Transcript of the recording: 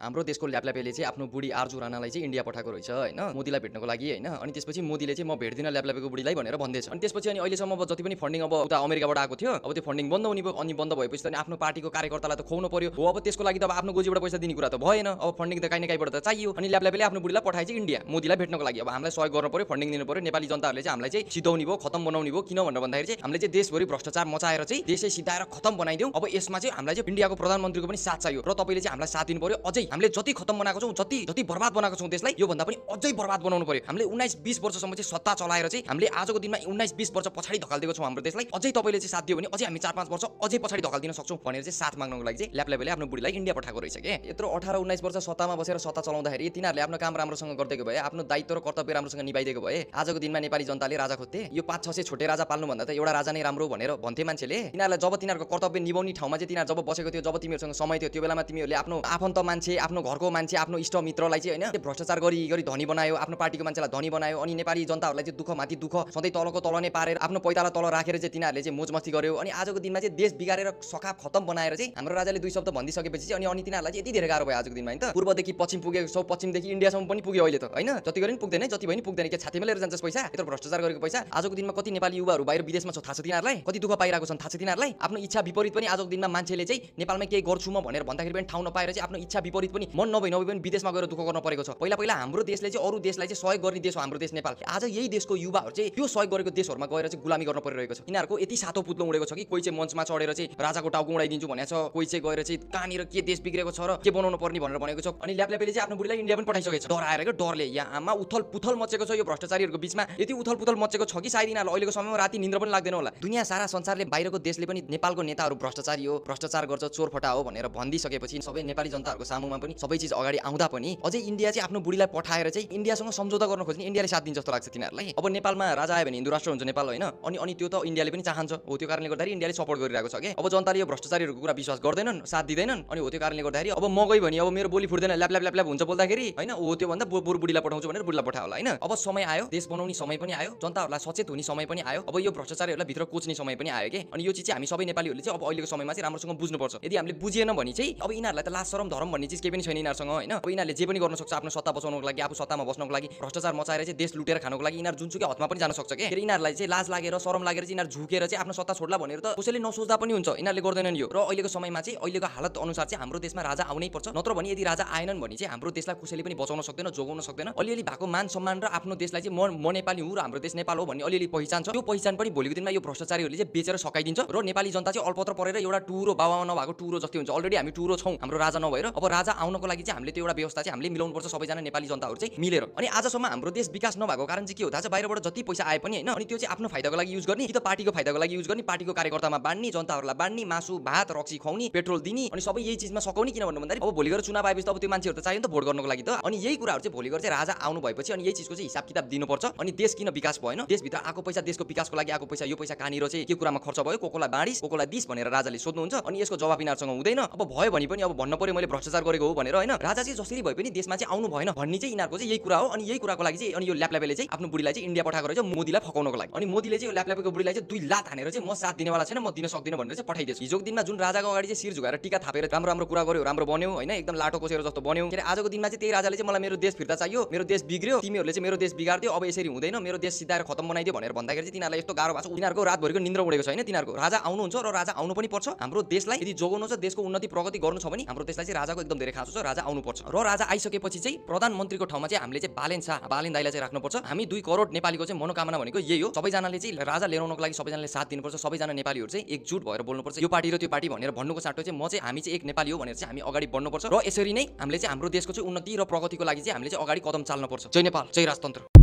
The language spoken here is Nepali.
हाम्रो देशको ल्यापल्यापेले चाहिँ आफ्नो बुढी आर्जु राणालाई चाहिँ इन्डिया पठाएको रहेछ हैन मोदीलाई भेट्नको लागि हैन अनि त्यसपछि मोदीले चाहिँ म भेट्दिन ल्यापल्यापेको बुढीलाई भनेर भन्दैछ अनि त्यसपछि अनि अहिलेसम्म अब जति पनि फन्डिङ अब उता अमेरिकाबाट आएको थियो अब त्यो फन्डिङ बन्द हुने भयो अनि बन्द भएपछि त आफ्नो पार्टीको कार्यकर्तालाई त खुवाउनु पर्यो हो अब त्यसको लागि त अब आफ्नो गोजीबाट पैसा दिने कुरा त भएन अब फन्डिङ त काहीँ न काहीँबाट त चाहियो अनि ल्यापल्यापेले आफ्नो बुढीलाई पठाएछ इन्डिया मोदीलाई भेट्नको लागि अब हामीलाई सहयोग गर्नु पर्यो फन्डिङ दिनु पर्यो नेपाली जनताहरूले चाहिँ हामीलाई चाहिँ सिधाउने भयो खतम बनाउने भयो किन भनेर भन्दाखेरि चाहिँ हामीले चाहिँ देशभरि भ्रष्टाचार मचाएर चाहिँ देशै सिधाएर खतम बनाइदिउँ अब यसमा चाहिँ हामीलाई चाहिँ इन्डियाको प्रधानमन्त्रीको पनि साथ चाहियो र तपाईले चाहिँ हामीलाई साथ दिनु पर्यो अझै हामीले जति खतम बनाएको छौँ जति बर्बाद बनाएको छौँ देशलाई यो भन्दा पनि अझै बर्बाद बनाउनु पर्यो हामीले 19-20 वर्षसम्म चाहिँ सत्ता चलाएर चाहिँ हामीले आजको दिनमा 19-20 वर्ष पछाडि धकाल्दिएको छौँ हाम्रो देशलाई अझै तपाईले चाहिँ साथ दियो भने अझै हामी 4-5 वर्ष अझै पछाडि धकाल्दिन सक्छौँ भनेर चाहिँ साथ माग्नको लागि चाहिँ ल्यापल्यापेले आफ्नो बुढीलाई इन्डिया पठाएको रहेछ के यत्रो 18-19 वर्ष सत्तामा बसेर सत्ता चलाउँदाखेरि तिनीहरूले आफ्नो काम राम्रोसँग गर्दैको भए आफ्नो दायित्व र कर्तव्य राम्रोसँग निभाइदिएको भए आजको दिनमा नेपाली जनताले राजा खोज्थे यो 5-6 छोटे राजा पाल्नु भन्दा त एउटा राजा नै राम्रो भनेर भन्थे मान्छेले तिनीहरूलाई जब तिनीहरूको कर्तव्य निभाउने ठाउँमा चाहिँ तिनीहरू जब बसेको थियो जब तिमीहरूसँग समय थियो त्यो बेलामा तिमीहरूले आफ्नो आफन्त मान्छे आफ्नो घरको मान्छे आफ्नो इष्ट मित्रलाई चाहिँ हैन भ्रष्टाचार गरी धनी बनायो आफ्नो पार्टीको मान्छेलाई धनी बनायो अनि नेपाली जनताहरूलाई चाहिँ दुःख माथि दुःख सधैँ तलको तल नै पारेर आफ्नो पैताला तल राखेर चाहिँ तिनीहरूले चाहिँ मोजमस्ती गर्यो अनि आजको दिनमा चाहिँ देश बिगारेर सखा खतम बनाएर चाहिँ हाम्रो राजाले दुई शब्द भनिसकेपछि चाहिँ अनि तिनीहरूलाई चाहिँ यति धेरै गाह्रो भयो आजको दिनमा हैन त पूर्वदेखि पश्चिम पुगेको छौ पश्चिमदेखि इन्डियासम्म पनि पुग्यो अहिले त हैन जति गरे पनि पुग्दैन जति पनि पुग्दैन के छातीमा लिएर जान्छस् पैसा यत्रो भ्रष्टाचार गरेको पैसा आजको दिनमा कति नेपाली युवाहरू बाहिर विदेशमा छ थाहा छ तिनीहरूलाई कति दुःख पाइरहेको छन् थाहा छ तिनीहरूलाई आफ्नो इच्छा विपरीत पनि आजको दिनमा मान्छेले चाहिँ नेपालमा केही गर्छु म भनेर भन्दाखेरि पनि ठाउँ नपाएर चाहिँ आफ्नो इच्छा विपरीत पनि मन नभई पनि विदेशमा गएर दुःख गर्न परेको छ पहिला पहिला हाम्रो देशले चाहिँ अरू देशलाई चाहिँ सहयोग गर्ने देश हो हाम्रो देश नेपाल आज यही देशको युवाहरू चाहिँ त्यो सहयोग गरेको देशहरूमा गएर चाहिँ गुलामी गर्न परिरहेको छ यिनीहरूको यति सातो पुत्लो उडेको छ कि कोही चाहिँ मञ्चमा चढेर चाहिँ राजाको टाउको उडाइदिन्छु भनेको छ कोही चाहिँ गएर चाहिँ कहाँनिर के देश बिग्रेको छ र के बनाउनु पर्ने भनेर भनेको छ अनि ल्यापल्यापेले चाहिँ आफ्नो बुढीलाई इन्डिया पनि पठाइसकेको छ डराएर के डरले यहाँमा उथल पुथल मचेको छ यो भ्रष्टाचारीहरूको बीचमा यति उथल पुथल मचेको छ कि सायद यिनीहरूलाई अहिलेको समयमा राति निन्द्रा पनि लाग्दैन होला दुनिया सारा संसारले बाहिरको देशले पनि नेपालको नेताहरू भ्रष्टाचारी हो भ्रष्टाचार गर्छ चोरफटा हो भनेर भनिदिइसकेपछि सबै नेपाली जनताहरूको सामुमा पनि सबै चिज अगाडि आउँदा पनि अझै इन्डिया चाहिँ आफ्नो बुढीलाई पठाएर चाहिँ इन्डियासँग सम्झौता गर्न खोज्ने इन्डियाले साथ दिन्छ जस्तो लाग्छ तिनीहरूलाई अब नेपालमा राजा आयो भने हिन्दू राष्ट्र हुन्छ नेपाल होइन अनि त्यो त इन्डियाले पनि चाहन्छ हो त्यो कारणले गर्दाखेरि इन्डियाले सपोर्ट गरिरहेको छ के अब जनताले यो भ्रष्टाचारीहरूको कुरा विश्वास गर्दैनन् साथ दिँदैनन् अनि हो त्यो कारणले गर्दाखेरि अब म गई भने अब मेरो बोली फुट्दैन ल्याप ल्याप ल्याप ल्याप हुन्छ बोल्दाखेरि होइन हो त्यो भन्दा बुढ बुढीलाई पठाउँछु भनेर बुढीलाई पठायो होला होइन अब समय आयो देश बनाउने समय पनि आयो जनताहरूलाई सचेत हुने समय पनि आयो अब यो भ्रष्टाचारीहरूलाई भित्र कोच्ने समय पनि आयो के अनि यो चिज चाहिँ हामी सबै नेपालीहरूले चाहिँ अब अहिलेको समयमा चाहिँ राम्रोसँग बुझ्नुपर्छ यदि हामीले बुझिएन भने चाहिँ अब यिनीहरूलाई त लाज शरम धर्म भन्ने चिज केही पनि छैन यिनीहरूसँग होइन अब यिनीहरूले जे पनि गर्न सक्छ आफ्नो सत्ता बचाउनको लागि आफू सत्तामा बस्नको लागि भ्रष्टाचार मचाएर चाहिँ देश लुटेर खानको लागि यिनीहरू जुनसुकै हदमा पनि जान सक्छ के फेरि यिनीहरूलाई चाहिँ लाज लागेर शरम लागेर चाहिँ यिनीहरू झुकेर चाहिँ आफ्नो सत्ता छोड्ला भनेर त कसैले नसोच्दा पनि हुन्छ यिनीहरूले गर्दैनन् यो र अहिलेको समयमा चाहिँ अहिलेको हालत अनुसार चाहिँ हाम्रो देशमा राजा आउनै पर्छ नत्र भने यदि राजा आएनन् भने चाहिँ हाम्रो देशलाई कसैले पनि बचाउन सक्दैन जोगाउन सक्दैन अलिअलि भएको मान सम्मान र आफ्नो देशलाई चाहिँ म नेपाली हुँ र हाम्रो देश नेपाल हो भन्ने अलिअलि पहिचान छ त्यो पहिचान पनि भोलिको दिनमा यो भ्रष्टाचारीहरूले चाहिँ बेचेर सकाइदिन्छ र नेपाली जनता चाहिँ अल्पत्र परेर एउटा टुरो बाबामा नभएको टुरो जस्तै हुन्छ अलरेडी हामी टुरो छौँ हाम्रो राजा नभएर अब राजा आउनको लागि चाहिँ हामीले त्यो एउटा व्यवस्था चाहिँ हामीले मिलाउनु पर्छ सबैजना नेपाली जनताहरू चाहिँ मिलेर अनि आजसम्म हाम्रो देश विकास नभएको कारण चाहिँ के हो थाहा छ बाहिरबाट जति पैसा आए पनि होइन अनि त्यो चाहिँ आफ्नो फाइदाको लागि युज गर्ने कि त पार्टीको फाइदाको लागि युज गर्ने पार्टीको कार्यकर्तामा बाँड्ने जनताहरूलाई बाँड्ने मासु भात रक्सी खुवाउने पेट्रोल दिने अनि सबै यही चिजमा सकाउने किन भन्दाखेरि अब भोलि गएर चुनाव आएपछि त अब त्यो मान्छेहरू त चाहियो नि त भोट गर्नको लागि त अनि यही कुराहरू चाहिँ भोलि गएर चाहिँ राजा आउनु भएपछि अनि यही चिजको चाहिँ हिसाब किताब दिनुपर्छ अनि देश किन विकास भएन देशभित्र आएको पैसा देशको विकासको लागि आएको पैसा यो पैसा कहाँनिर चाहिँ के कुरामा खर्च भयो कोकोलाई बाँडिस कोकोलाई दिस भनेर राजाले सोध्नुहुन्छ अनि यसको जवाब यिनीहरूसँग हुँदैन अब भयो भने पनि अब भन्न पर्यो मैले भ्रष्टाचार गरेको हो भनेर होइन राजा चाहिँ जसरी भए पनि देशमा चाहिँ आउनु भएन भन्ने चाहिँ यिनीहरूको चाहिँ यही कुरा हो अनि यही कुराको लागि चाहिँ अनि यो ल्यापल्यापेले चाहिँ आफ्नो बुढीलाई चाहिँ इन्डिया पठाएको रहेछ मोदीलाई फकाउनको लागि अनि मोदीले चाहिँ यो ल्यापल्यापेको बुढीलाई चाहिँ 2 लात हानेर चाहिँ म साथ दिनेवाला छैन म दिन सक्दिनँ भनेर चाहिँ पठाइदिएछ हिजोको दिनमा जुन राजाको अगाडि चाहिँ शिर झुकाएर टीका थापेर राम्रो राम्रो कुरा गर्यो राम्रो बन्यो होइन एकदम लाटो कोसेर जस्तो बन्यो के आजको दिनमा चाहिँ त्यही राजाले चाहिँ मलाई मेरो देश फिर्ता चाहियो मेरो देश बिग्रियो तिमीहरूले चाहिँ मेरो देश बिगार्दियो अब यसरी हुँदैन मेरो देश सिधाएर खतम बनाइदियो भनेर भन्दाखेरि चाहिँ तिनीहरूलाई यस्तो गाह्रो भएको छ उनीहरूको रातभरिको निन्द्रा उडेको छ होइन तिनीहरूको राजा आउनुहुन्छ र राजा आउनु पनि पर्छ हाम्रो देशलाई यदि जोगाउनु छ देशको उन्नति प्रगति गर्नु छ भने हाम्रो देशलाई चाहिँ राजाको एकदम धेरै खाँचो छ राजा आउनुपर्छ र राजा आइसकेपछि चाहिँ प्रधानमन्त्रीको ठाउँमा चाहिँ हामीले चाहिँ बालेन दाइलाई चाहिँ राख्नुपर्छ हामी 2 करोड नेपालीको चाहिँ मनोकामना भनेको यही हो सबैजनाले चाहिँ राजा ल्याउनको लागि सबैजनाले साथ दिनुपर्छ सबैजना नेपालीहरू चाहिँ एकजुट भएर बोल्नुपर्छ यो पार्टी र त्यो पार्टी भनेर भन्नुको साटो चाहिँ म चाहिँ हामी चाहिँ एक नेपाली हो भनेर चाहिँ हामी अगाडि बढ्नुपर्छ र यसरी नै हामीले चाहिँ हाम्रो देशको चाहिँ उन्नति र प्रगतिको लागि चाहिँ हामीले चाहिँ अगाडि कदम चाल्नुपर्छ जय नेपाल जय राजतन्त्र